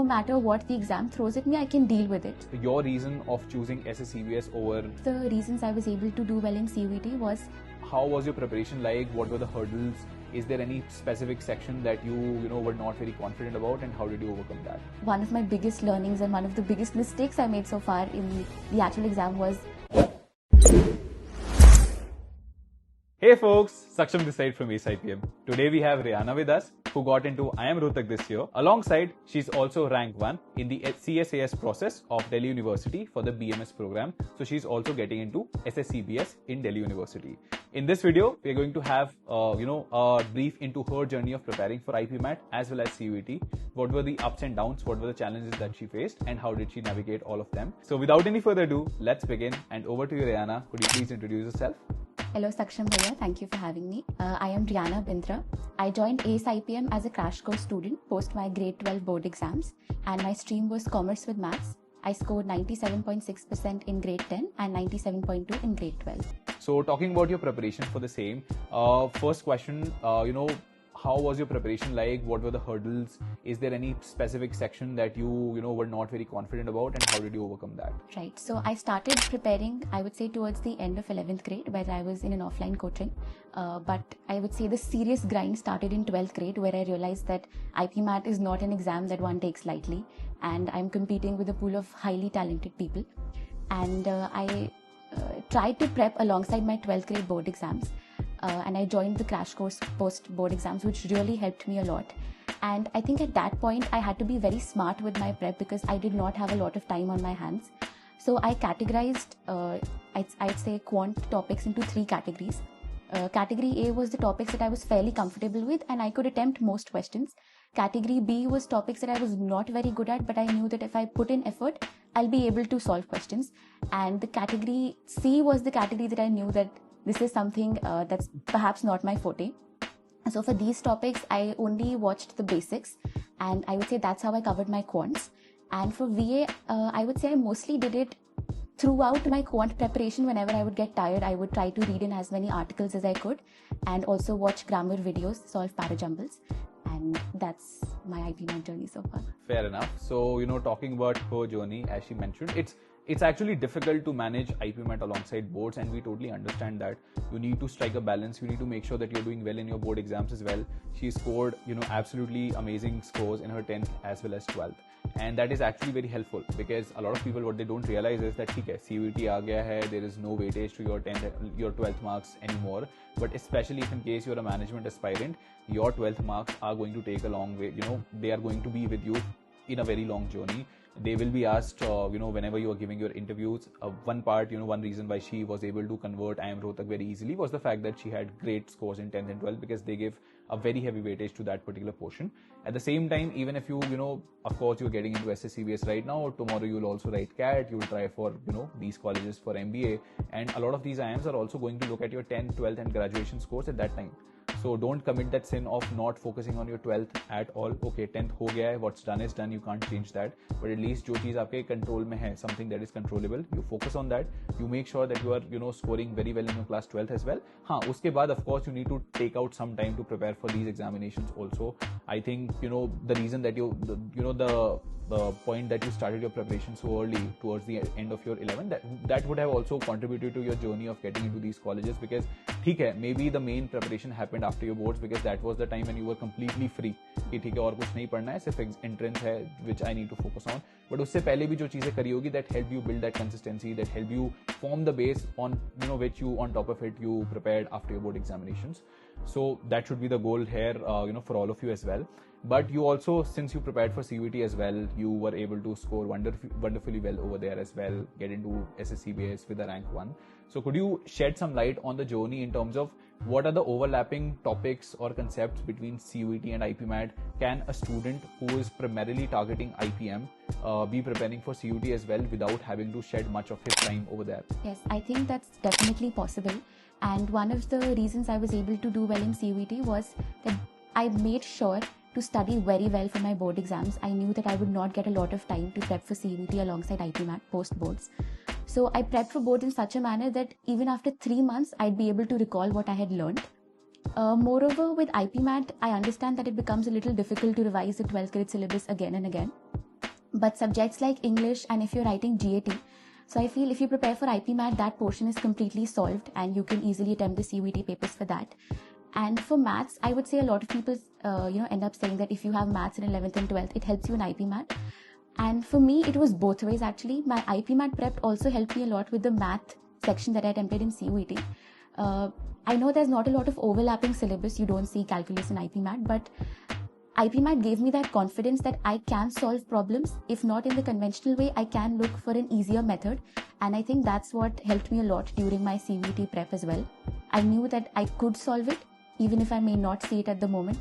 no matter what the exam throws at me, I can deal with it. Your reason of choosing AceIPM over... The reasons I was able to do well in CUET was... How was your preparation like? What were the hurdles? Is there any specific section that you were not very confident about, and how did you overcome that? One of my biggest learnings and one of the biggest mistakes I made so far in the actual exam was... Hey folks, Saksham this side from AceIPM. Today we have Rianna with us, who got into IIM Rohtak this year. Alongside, she's also ranked 1 in the CSAS process of Delhi University for the BMS program. So she's also getting into SSCBS in Delhi University. In this video, we're going to have a brief into her journey of preparing for IPMAT as well as CUET. What were the ups and downs, what were the challenges that she faced, and how did she navigate all of them. So without any further ado, let's begin. And over to you, Rianna. Could you please introduce yourself? Hello Saksham Bhaiya, thank you for having me. I am Rianna Bintra. I joined AceIPM as a crash course student post my grade 12 board exams, and my stream was commerce with maths. I scored 97.6% in grade 10 and 97.2 in grade 12. So talking about your preparation for the same, first question, how was your preparation like? What were the hurdles? Is there any specific section that you were not very confident about, and how did you overcome that? Right. So I started preparing, I would say, towards the end of 11th grade, where I was in an offline coaching. But I would say the serious grind started in 12th grade, where I realized that IPMAT is not an exam that one takes lightly, and I'm competing with a pool of highly talented people. And I tried to prep alongside my 12th grade board exams. And I joined the crash course post-board exams, which really helped me a lot. And I think at that point, I had to be very smart with my prep because I did not have a lot of time on my hands. So I categorized, I'd say, quant topics into 3 categories. Category A was the topics that I was fairly comfortable with and I could attempt most questions. Category B was topics that I was not very good at, but I knew that if I put in effort, I'll be able to solve questions. And the category C was the category that I knew that this is something that's perhaps not my forte. So for these topics, I only watched the basics, and I would say that's how I covered my quants. And for VA, I would say I mostly did it throughout my quant preparation. Whenever I would get tired, I would try to read in as many articles as I could, and also watch grammar videos, solve parajumbles. And that's my IPM journey so far. Fair enough. So, talking about her journey, as she mentioned, it's actually difficult to manage IPMAT alongside boards, and we totally understand that. You need to strike a balance. You need to make sure that you're doing well in your board exams as well. She scored, absolutely amazing scores in her 10th as well as 12th. And that is actually very helpful because a lot of people, what they don't realize is that CUET aa gaya hai, there is no weightage to your 12th marks anymore. But especially if in case you're a management aspirant, your 12th marks are going to take a long way. They are going to be with you in a very long journey. They will be asked, whenever you are giving your interviews, one reason why she was able to convert IIM Rohtak very easily was the fact that she had great scores in 10th and 12th because they give a very heavy weightage to that particular portion. At the same time, even if you, of course, you're getting into SSCBS right now, or tomorrow you'll also write CAT, you'll try for, these colleges for MBA, and a lot of these IIMs are also going to look at your 10th, 12th and graduation scores at that time. So don't commit that sin of not focusing on your 12th at all. Okay, 10th ho gaya hai, what's done is done, you can't change that. But at least jo cheez aapke control mein hai, something that is controllable, you focus on that. You make sure that you are, scoring very well in your class 12th as well. Uske baad, of course, you need to take out some time to prepare for these examinations also. I think, the reason that the point that you started your preparation so early towards the end of your 11, that would have also contributed to your journey of getting into these colleges because maybe the main preparation happened after your boards because that was the time when you were completely free कि ठीक है और कुछ नहीं पढ़ना है सिर्फ entrance है which I need to focus on, but उससे पहले भी जो चीजें करी होगी that help you build that consistency, that help you form the base on which you on top of it you prepared after your board examinations. So that should be the goal here for all of you as well. But you also, since you prepared for CUET as well, you were able to score wonderfully well over there as well, get into SSCBS with a rank 1. So could you shed some light on the journey in terms of what are the overlapping topics or concepts between CUET and IPMAT? Can a student who is primarily targeting IPM be preparing for CUET as well without having to shed much of his time over there? Yes, I think that's definitely possible. And one of the reasons I was able to do well in CUET was that I made sure to study very well for my board exams. I knew that I would not get a lot of time to prep for CUET alongside IPMAT post boards. So I prepped for boards in such a manner that even after 3 months, I'd be able to recall what I had learned. Moreover, with IPMAT, I understand that it becomes a little difficult to revise the 12th grade syllabus again and again. But subjects like English, and if you're writing GAT, so I feel if you prepare for IPMAT, that portion is completely solved and you can easily attempt the CUET papers for that. And for maths, I would say a lot of people end up saying that if you have maths in 11th and 12th, it helps you in IPMAT. And for me, it was both ways actually. My IPMAT prep also helped me a lot with the math section that I attempted in CUET. I know there's not a lot of overlapping syllabus. You don't see calculus in IPMAT, but IPMAT gave me that confidence that I can solve problems. If not in the conventional way, I can look for an easier method. And I think that's what helped me a lot during my CUET prep as well. I knew that I could solve it, even if I may not see it at the moment.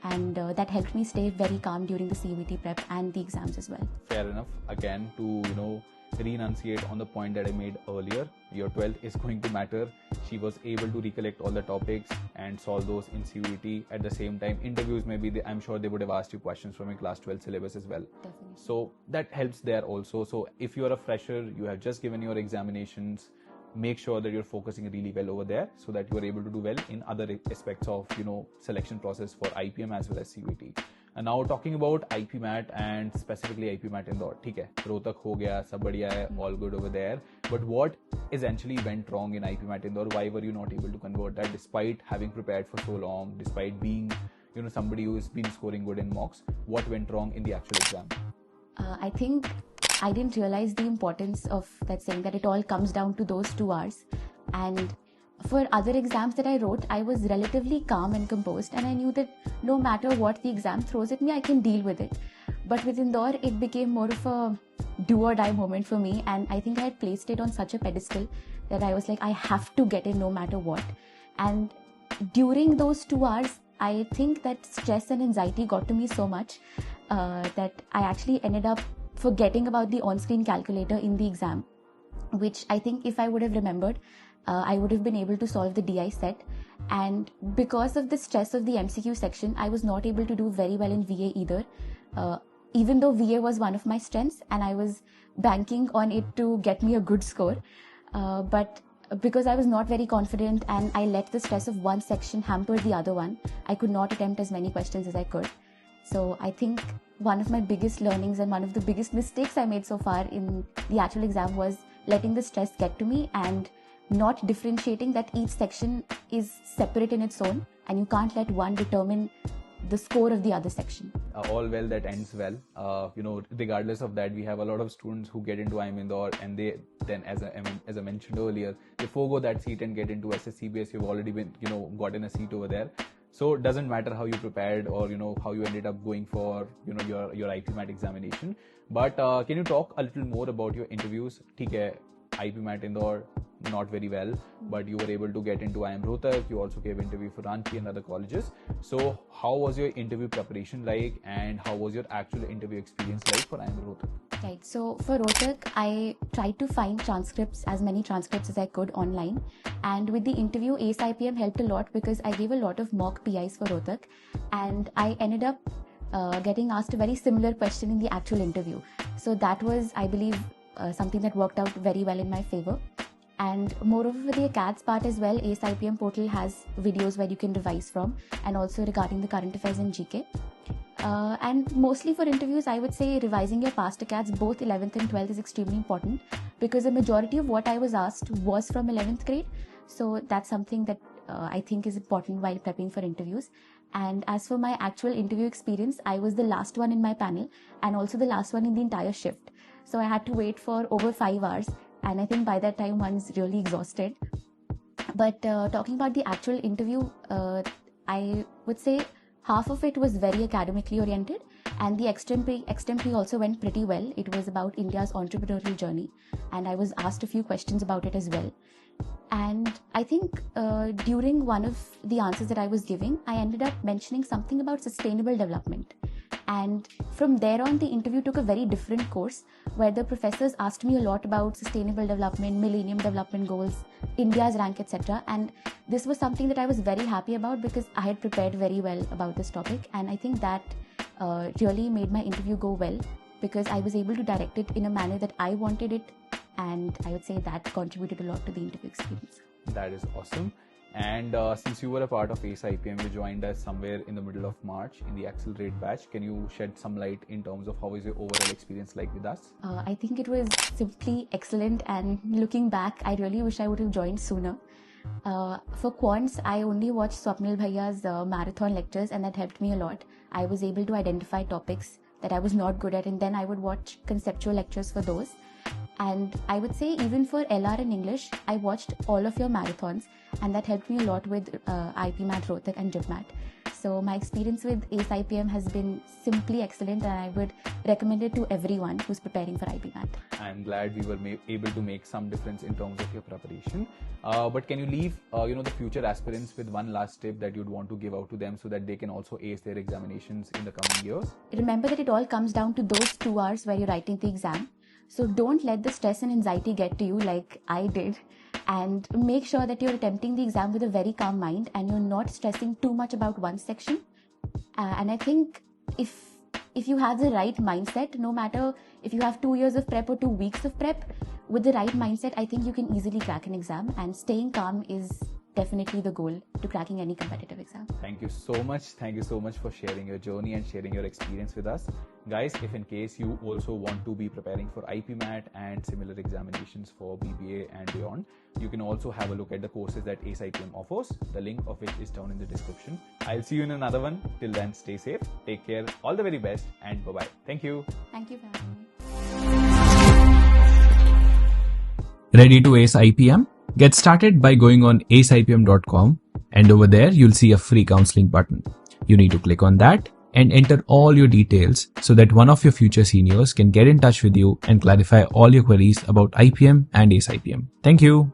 And that helped me stay very calm during the CUET prep and the exams as well. Fair enough. Again, to, re-enunciate on the point that I made earlier, your 12th is going to matter. She was able to recollect all the topics and solve those in CUET. At the same time, interviews maybe, I'm sure they would have asked you questions from your class 12 syllabus as well. Definitely. So that helps there also. So if you're a fresher, you have just given your examinations, make sure that you're focusing really well over there so that you are able to do well in other aspects of selection process for IPM as well as CUET. And now talking about IPMAT and specifically IPMAT Indore, ठीक है, रोहतक हो गया, सब बढ़िया है, all good over there. But what essentially went wrong in IPMAT Indore? Why were you not able to convert that despite having prepared for so long, despite being somebody who has been scoring good in mocks? What went wrong in the actual exam? I think I didn't realize the importance of that saying that it all comes down to those 2 hours. And for other exams that I wrote, I was relatively calm and composed, and I knew that no matter what the exam throws at me, I can deal with it. But with Indore, it became more of a do or die moment for me, and I think I had placed it on such a pedestal that I was like, I have to get in no matter what. And during those 2 hours, I think that stress and anxiety got to me so much that I actually ended up forgetting about the on-screen calculator in the exam, which I think if I would have remembered, I would have been able to solve the DI set. And because of the stress of the MCQ section, I was not able to do very well in VA either, even though VA was one of my strengths and I was banking on it to get me a good score. But because I was not very confident and I let the stress of one section hamper the other one, I could not attempt as many questions as I could. So I think one of my biggest learnings and one of the biggest mistakes I made so far in the actual exam was letting the stress get to me and not differentiating that each section is separate in its own and you can't let one determine the score of the other section. All well that ends well. Regardless of that, we have a lot of students who get into IIM Indore and they then, as I mentioned earlier, they forego that seat and get into SSCBS. You've already been, gotten a seat over there. So it doesn't matter how you prepared or, how you ended up going for, your IPMAT examination. But can you talk a little more about your interviews? ठीक है, IPMAT Indore, not very well, but you were able to get into IIM Rohtak. You also gave interview for Ranchi and other colleges. So how was your interview preparation like, and how was your actual interview experience like for IIM Rohtak? Right. So for Rohtak, I tried to find as many transcripts as I could online. And with the interview, AceIPM helped a lot because I gave a lot of mock PIs for Rohtak. And I ended up getting asked a very similar question in the actual interview. So that was, I believe, something that worked out very well in my favor. And moreover, for the acads part as well, AceIPM portal has videos where you can revise from, and also regarding the current affairs and GK. And mostly for interviews, I would say revising your past acads, both 11th and 12th, is extremely important because a majority of what I was asked was from 11th grade. So that's something that I think is important while prepping for interviews. And as for my actual interview experience, I was the last one in my panel and also the last one in the entire shift. So I had to wait for over 5 hours. And I think by that time one's really exhausted. But talking about the actual interview, I would say half of it was very academically oriented and the extempore also went pretty well. It was about India's entrepreneurial journey and I was asked a few questions about it as well. And I think during one of the answers that I was giving, I ended up mentioning something about sustainable development. And from there on, the interview took a very different course where the professors asked me a lot about sustainable development, millennium development goals, India's rank, etc. And this was something that I was very happy about because I had prepared very well about this topic. And I think that really made my interview go well because I was able to direct it in a manner that I wanted it. And I would say that contributed a lot to the interview experience. That is awesome. And since you were a part of AceIPM, you joined us somewhere in the middle of March in the Accelerate batch. Can you shed some light in terms of how is your overall experience like with us? I think it was simply excellent, and looking back, I really wish I would have joined sooner. For quants, I only watched Swapnil Bhaiya's marathon lectures, and that helped me a lot. I was able to identify topics that I was not good at, and then I would watch conceptual lectures for those. And I would say even for LR in English, I watched all of your marathons, and that helped me a lot with IPMAT, Rohtak and JIPMAT. So my experience with AceIPM has been simply excellent, and I would recommend it to everyone who's preparing for IPMAT. I'm glad we were able to make some difference in terms of your preparation. But can you leave the future aspirants with one last tip that you'd want to give out to them so that they can also ace their examinations in the coming years? Remember that it all comes down to those 2 hours where you're writing the exam. So don't let the stress and anxiety get to you like I did, and make sure that you're attempting the exam with a very calm mind and you're not stressing too much about one section. And I think if you have the right mindset, no matter if you have 2 years of prep or 2 weeks of prep, with the right mindset, I think you can easily crack an exam, and staying calm is definitely the goal to cracking any competitive exam. Thank you so much. Thank you so much for sharing your journey and sharing your experience with us. Guys, if in case you also want to be preparing for IPMAT and similar examinations for BBA and beyond, you can also have a look at the courses that AceIPM offers, the link of which is down in the description. I'll see you in another one. Till then, stay safe, take care, all the very best, and bye-bye. Thank you. Thank you for having me. Ready to ace IPM? Get started by going on aceipm.com, and over there you'll see a free counseling button. You need to click on that and enter all your details so that one of your future seniors can get in touch with you and clarify all your queries about IPM and AceIPM. Thank you.